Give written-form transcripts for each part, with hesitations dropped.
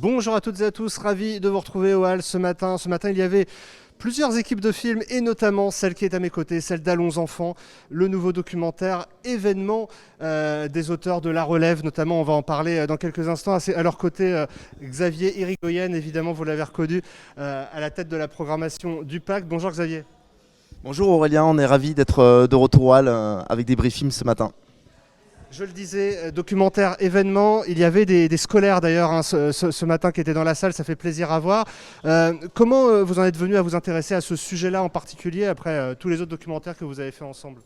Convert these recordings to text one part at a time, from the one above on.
Bonjour à toutes et à tous, ravi de vous retrouver au Hall ce matin. Ce matin, il y avait plusieurs équipes de films et notamment celle qui est à mes côtés, celle d'Allons Enfants, le nouveau documentaire événement des auteurs de La Relève, notamment on va en parler dans quelques instants. À leur côté, Xavier Irigoyen, évidemment vous l'avez reconnu, à la tête de la programmation du PAC. Bonjour Xavier. Bonjour Aurélien, on est ravis d'être de retour au Hall avec des briefings ce matin. Je le disais, documentaire, événement. Il y avait des scolaires d'ailleurs ce matin qui étaient dans la salle, ça fait plaisir à voir. Comment vous en êtes venu à vous intéresser à ce sujet-là en particulier après tous les autres documentaires que vous avez fait ensemble?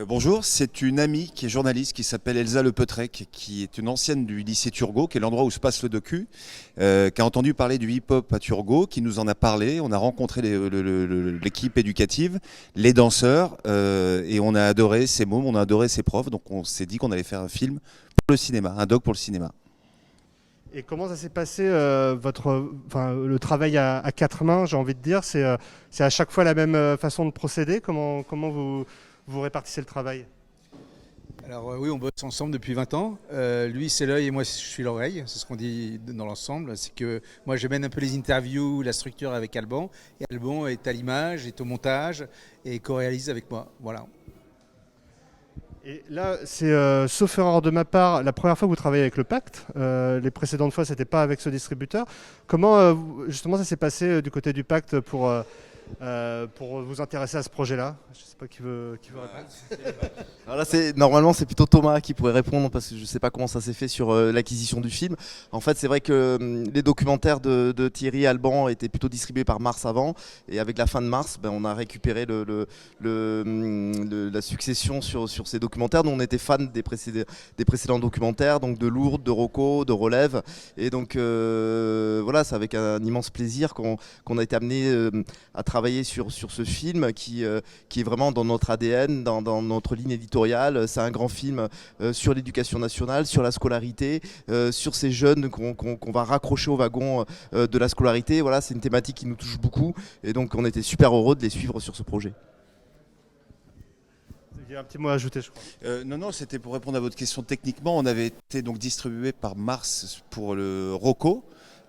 Bonjour, c'est une amie qui est journaliste qui s'appelle Elsa Lepetrec, qui est une ancienne du lycée Turgot, qui est l'endroit où se passe le docu, qui a entendu parler du hip-hop à Turgot, qui nous en a parlé. On a rencontré l'équipe éducative, les danseurs, et on a adoré ces mômes, on a adoré ces profs, donc on s'est dit qu'on allait faire un film pour le cinéma, un doc pour le cinéma. Et comment ça s'est passé le travail à quatre mains, j'ai envie de dire, c'est à chaque fois la même façon de procéder. Comment vous répartissez le travail? Alors oui, on bosse ensemble depuis 20 ans. Lui, c'est l'œil et moi, je suis l'oreille. C'est ce qu'on dit dans l'ensemble. C'est que moi, je mène un peu les interviews, la structure avec Alban. Et Alban est à l'image, est au montage et co-réalise avec moi. Voilà. Et là, c'est, sauf erreur de ma part, la première fois que vous travaillez avec le Pacte. Les précédentes fois, c'était pas avec ce distributeur. Comment, justement, ça s'est passé du côté du Pacte pour vous intéresser à ce projet-là? Je ne sais pas qui veut répondre. Alors là, normalement, c'est plutôt Thomas qui pourrait répondre parce que je ne sais pas comment ça s'est fait sur l'acquisition du film. En fait, c'est vrai que les documentaires de Thierry Alban étaient plutôt distribués par Mars avant. Et avec la fin de Mars, on a récupéré la succession sur ces documentaires. Nous, on était fans des précédents documentaires, donc de Lourdes, de Rocco, de Relève. Et donc, voilà, c'est avec un immense plaisir qu'on a été amené à travailler sur ce film qui est vraiment dans notre ADN, dans notre ligne éditoriale. C'est un grand film sur l'éducation nationale, sur la scolarité, sur ces jeunes qu'on va raccrocher au wagon de la scolarité. Voilà, c'est une thématique qui nous touche beaucoup et donc on était super heureux de les suivre sur ce projet. Il y a un petit mot à ajouter, je crois. Non, c'était pour répondre à votre question techniquement. On avait été donc distribué par Mars pour le Rocco.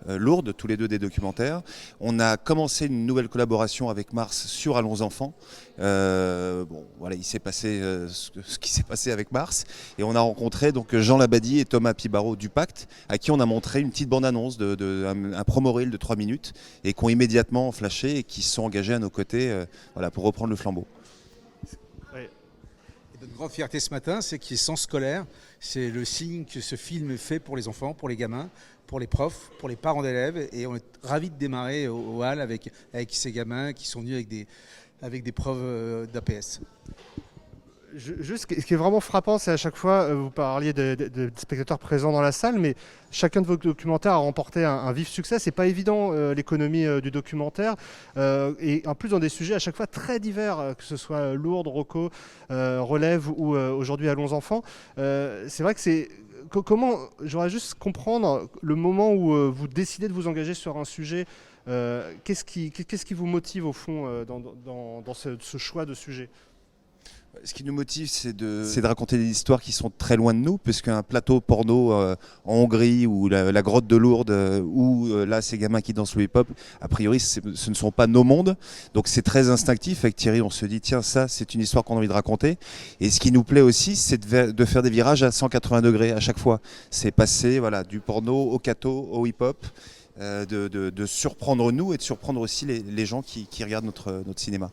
Lourdes, tous les deux des documentaires. On a commencé une nouvelle collaboration avec Mars sur Allons Enfants. Voilà, il s'est passé ce qui s'est passé avec Mars. Et on a rencontré donc Jean Labadie et Thomas Pibaro du Pacte, à qui on a montré une petite bande-annonce un promo reel de 3 minutes, et qui ont immédiatement flashé et qui se sont engagés à nos côtés voilà, pour reprendre le flambeau. Et notre grande fierté ce matin, c'est qu'il est sans scolaire. C'est le signe que ce film est fait pour les enfants, pour les gamins, pour les profs, pour les parents d'élèves. Et on est ravis de démarrer au Hall avec ces gamins qui sont venus avec des preuves d'APS. Juste, ce qui est vraiment frappant, c'est à chaque fois, vous parliez des spectateurs présents dans la salle, mais chacun de vos documentaires a remporté un vif succès. C'est pas évident, l'économie du documentaire. Et en plus, dans des sujets à chaque fois très divers, que ce soit Lourdes, Rocco, Relève ou aujourd'hui Allons Enfants. C'est vrai que c'est. Comment, j'aurais juste comprendre le moment où vous décidez de vous engager sur un sujet. Qu'est-ce qui vous motive au fond dans ce choix de sujet? Ce qui nous motive, c'est de raconter des histoires qui sont très loin de nous, puisqu'un plateau porno en Hongrie ou la grotte de Lourdes, ou là ces gamins qui dansent le hip-hop, a priori ce ne sont pas nos mondes. Donc c'est très instinctif. Avec Thierry, on se dit tiens, ça c'est une histoire qu'on a envie de raconter. Et ce qui nous plaît aussi, c'est de faire des virages à 180 degrés à chaque fois. C'est passer voilà, du porno au catho, au hip-hop. De surprendre nous et de surprendre aussi les gens qui regardent notre cinéma.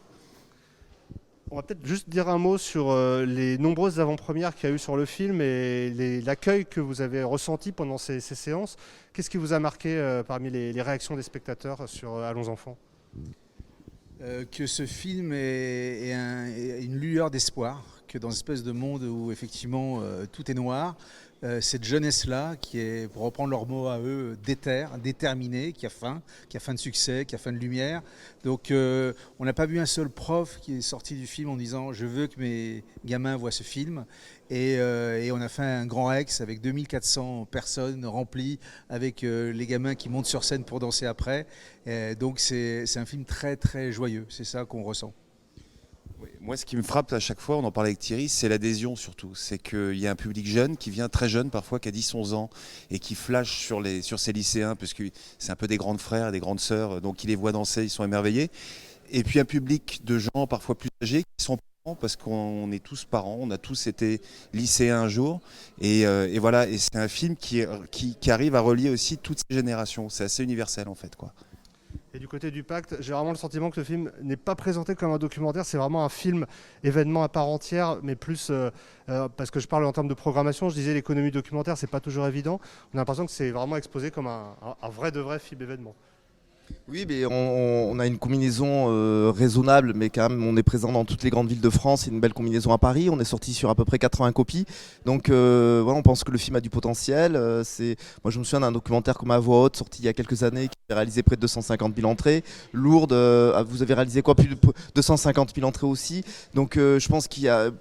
On va peut-être juste dire un mot sur les nombreuses avant-premières qu'il y a eu sur le film et l'accueil que vous avez ressenti pendant ces séances. Qu'est-ce qui vous a marqué parmi les réactions des spectateurs sur Allons Enfants? Que ce film est une lueur d'espoir, que dans une espèce de monde où effectivement tout est noir, cette jeunesse-là qui est, pour reprendre leurs mots à eux, déterminée, qui a faim de succès, qui a faim de lumière. Donc on n'a pas vu un seul prof qui est sorti du film en disant « je veux que mes gamins voient ce film ». Et on a fait un grand Rex avec 2400 personnes remplies, avec les gamins qui montent sur scène pour danser après. Donc c'est un film très très joyeux, c'est ça qu'on ressent. Oui, moi, ce qui me frappe à chaque fois, on en parlait avec Thierry, c'est l'adhésion surtout. C'est qu'il y a un public jeune qui vient très jeune, parfois qui a 10-11 ans, et qui flash sur ces lycéens, parce que c'est un peu des grandes frères et des grandes sœurs, donc ils les voient danser, ils sont émerveillés. Et puis un public de gens parfois plus âgés qui sont parents, parce qu'on est tous parents, on a tous été lycéens un jour. Et voilà, et c'est un film qui arrive à relier aussi toutes ces générations. C'est assez universel en fait, quoi. Et du côté du Pacte, j'ai vraiment le sentiment que le film n'est pas présenté comme un documentaire, c'est vraiment un film événement à part entière, mais plus parce que je parle en termes de programmation, je disais l'économie documentaire, c'est pas toujours évident. On a l'impression que c'est vraiment exposé comme un vrai de vrai film événement. Oui, mais on a une combinaison raisonnable, mais quand même, on est présent dans toutes les grandes villes de France. Il y a une belle combinaison à Paris. On est sorti sur à peu près 80 copies. Donc voilà, on pense que le film a du potentiel. Moi, je me souviens d'un documentaire comme À voix haute, sorti il y a quelques années, qui a réalisé près de 250 000 entrées. Lourdes, vous avez réalisé quoi? Plus de 250 000 entrées aussi. Donc je pense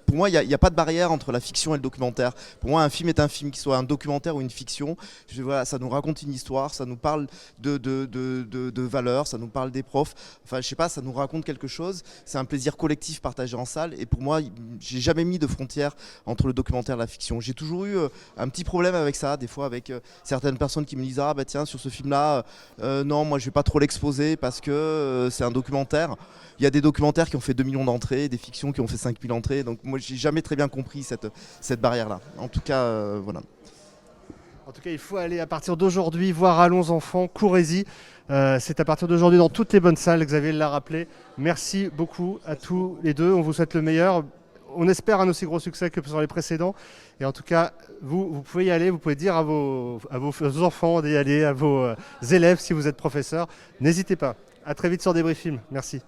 pour moi, il n'y a pas de barrière entre la fiction et le documentaire. Pour moi, un film est un film, qu'il soit un documentaire ou une fiction. Voilà, ça nous raconte une histoire, ça nous parle de valeurs, ça nous parle des profs, enfin je sais pas, ça nous raconte quelque chose, c'est un plaisir collectif partagé en salle, et pour moi j'ai jamais mis de frontière entre le documentaire et la fiction. J'ai toujours eu un petit problème avec ça, des fois avec certaines personnes qui me disent ah bah tiens sur ce film là non moi je vais pas trop l'exposer parce que c'est un documentaire. Il y a des documentaires qui ont fait 2 millions d'entrées, des fictions qui ont fait 5 000 entrées, donc moi j'ai jamais très bien compris cette barrière là. En tout cas voilà. En tout cas, il faut aller à partir d'aujourd'hui voir Allons enfants, courez-y. C'est à partir d'aujourd'hui dans toutes les bonnes salles, Xavier l'a rappelé. Merci beaucoup à tous les deux, on vous souhaite le meilleur. On espère un aussi gros succès que sur les précédents. Et en tout cas, vous pouvez y aller, vous pouvez dire à vos enfants d'y aller, à vos élèves si vous êtes professeur. N'hésitez pas. À très vite sur Débrief Film. Merci.